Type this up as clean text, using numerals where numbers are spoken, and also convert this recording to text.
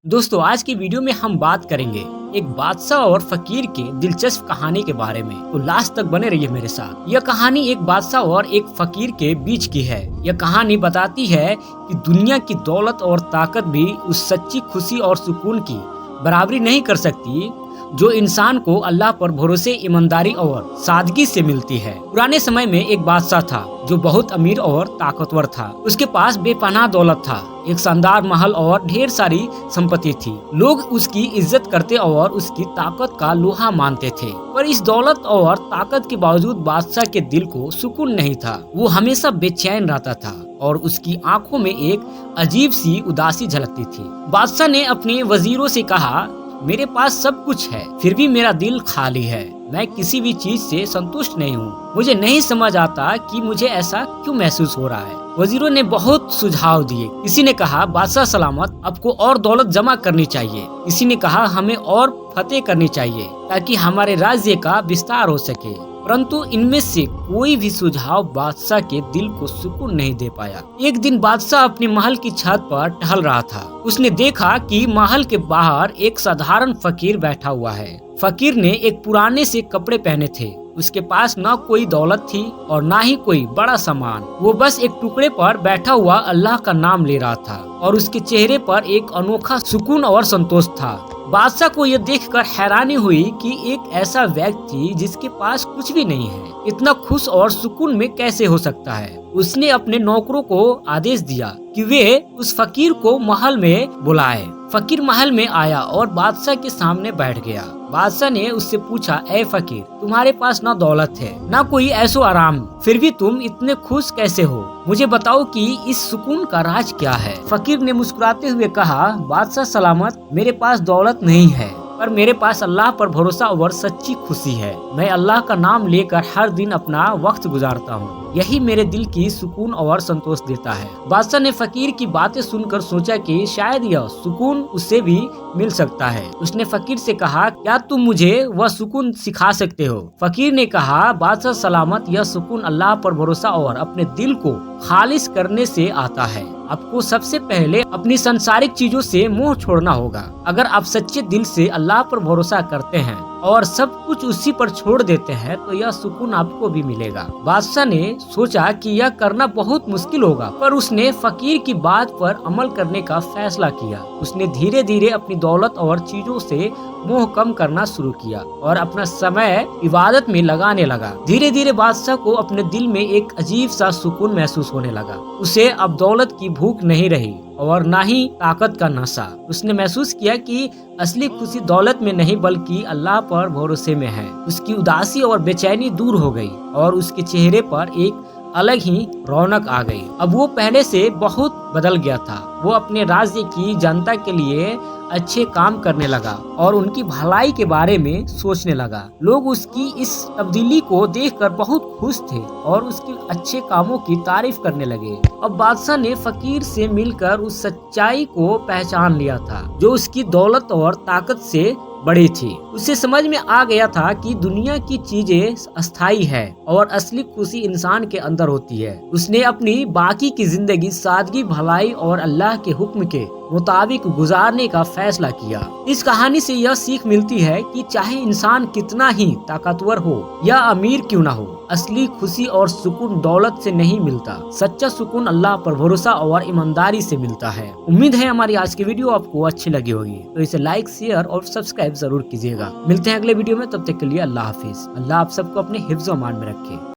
दोस्तों आज की वीडियो में हम बात करेंगे एक बादशाह और फकीर के दिलचस्प कहानी के बारे में। तो लास्ट तक बने रहिए मेरे साथ। यह कहानी एक बादशाह और एक फकीर के बीच की है। यह कहानी बताती है कि दुनिया की दौलत और ताकत भी उस सच्ची खुशी और सुकून की बराबरी नहीं कर सकती जो इंसान को अल्लाह पर भरोसे, ईमानदारी और सादगी से मिलती है। पुराने समय में एक बादशाह था जो बहुत अमीर और ताकतवर था। उसके पास बेपनाह दौलत था, एक शानदार महल और ढेर सारी संपत्ति थी। लोग उसकी इज्जत करते और उसकी ताकत का लोहा मानते थे। पर इस दौलत और ताकत के बावजूद बादशाह के दिल को सुकून नहीं था। वो हमेशा बेचैन रहता था और उसकी आंखों में एक अजीब सी उदासी झलकती थी। बादशाह ने अपने वजीरों से कहा, मेरे पास सब कुछ है, फिर भी मेरा दिल खाली है। मैं किसी भी चीज से संतुष्ट नहीं हूँ। मुझे नहीं समझ आता कि मुझे ऐसा क्यों महसूस हो रहा है। वजीरों ने बहुत सुझाव दिए। किसी ने कहा, बादशाह सलामत, आपको और दौलत जमा करनी चाहिए। किसी ने कहा, हमें और फतेह करनी चाहिए ताकि हमारे राज्य का विस्तार हो सके। परंतु इनमें से कोई भी सुझाव बादशाह के दिल को सुकून नहीं दे पाया। एक दिन बादशाह अपने महल की छत पर टहल रहा था। उसने देखा कि महल के बाहर एक साधारण फकीर बैठा हुआ है। फकीर ने एक पुराने से कपड़े पहने थे। उसके पास न कोई दौलत थी और न ही कोई बड़ा सामान। वो बस एक टुकड़े पर बैठा हुआ अल्लाह का नाम ले रहा था और उसके चेहरे पर एक अनोखा सुकून और संतोष था। बादशाह को यह देखकर हैरानी हुई कि एक ऐसा व्यक्ति जिसके पास कुछ भी नहीं है इतना खुश और सुकून में कैसे हो सकता है। उसने अपने नौकरों को आदेश दिया कि वे उस फकीर को महल में बुलाए। फकीर महल में आया और बादशाह के सामने बैठ गया। बादशाह ने उससे पूछा, ए फकीर, तुम्हारे पास न दौलत है न कोई ऐशो आराम, फिर भी तुम इतने खुश कैसे हो? मुझे बताओ कि इस सुकून का राज क्या है? फकीर ने मुस्कुराते हुए कहा, बादशाह सलामत, मेरे पास दौलत नहीं है, पर मेरे पास अल्लाह पर भरोसा और सच्ची खुशी है। मैं अल्लाह का नाम लेकर हर दिन अपना वक्त गुजारता हूँ। यही मेरे दिल की सुकून और संतोष देता है। बादशाह ने फकीर की बातें सुनकर सोचा कि शायद यह सुकून उससे भी मिल सकता है। उसने फकीर से कहा, क्या तुम मुझे वह सुकून सिखा सकते हो? फकीर ने कहा, बादशाह सलामत, यह सुकून अल्लाह पर भरोसा और अपने दिल को खालिश करने से आता है। आपको सबसे पहले अपनी सांसारिक चीजों से मोह छोड़ना होगा। अगर आप सच्चे दिल से अल्लाह पर भरोसा करते हैं और सब कुछ उसी पर छोड़ देते हैं तो यह सुकून आपको भी मिलेगा। बादशाह ने सोचा कि यह करना बहुत मुश्किल होगा, पर उसने फकीर की बात पर अमल करने का फैसला किया। उसने धीरे धीरे अपनी दौलत और चीजों से मोह कम करना शुरू किया और अपना समय इबादत में लगाने लगा। धीरे धीरे बादशाह को अपने दिल में एक अजीब सा सुकून महसूस होने लगा। उसे अब दौलत की भूख नहीं रही और ना ही ताकत का नशा। उसने महसूस किया कि असली खुशी दौलत में नहीं बल्कि अल्लाह पर भरोसे में है। उसकी उदासी और बेचैनी दूर हो गई और उसके चेहरे पर एक अलग ही रौनक आ गई। अब वो पहले से बहुत बदल गया था। वो अपने राज्य की जनता के लिए अच्छे काम करने लगा और उनकी भलाई के बारे में सोचने लगा। लोग उसकी इस तब्दीली को देखकर बहुत खुश थे और उसके अच्छे कामों की तारीफ करने लगे। अब बादशाह ने फकीर से मिलकर उस सच्चाई को पहचान लिया था जो उसकी दौलत और ताकत से बड़ी थी। उसे समझ में आ गया था कि दुनिया की चीजें अस्थायी है और असली खुशी इंसान के अंदर होती है। उसने अपनी बाकी की जिंदगी सादगी, भलाई और अल्लाह के हुक्म के मुताबिक गुजारने का फैसला किया। इस कहानी से यह सीख मिलती है कि चाहे इंसान कितना ही ताकतवर हो या अमीर क्यों ना हो, असली खुशी और सुकून दौलत से नहीं मिलता। सच्चा सुकून अल्लाह पर भरोसा और ईमानदारी से मिलता है। उम्मीद है हमारी आज की वीडियो आपको अच्छी लगी होगी, तो इसे लाइक, शेयर और सब्सक्राइब जरूर कीजिएगा। मिलते हैं अगले वीडियो में, तब तक के लिए अल्लाह हाफिज। अल्लाह आप सबको अपने हिफ्ज़-ओ-अमान में रखे।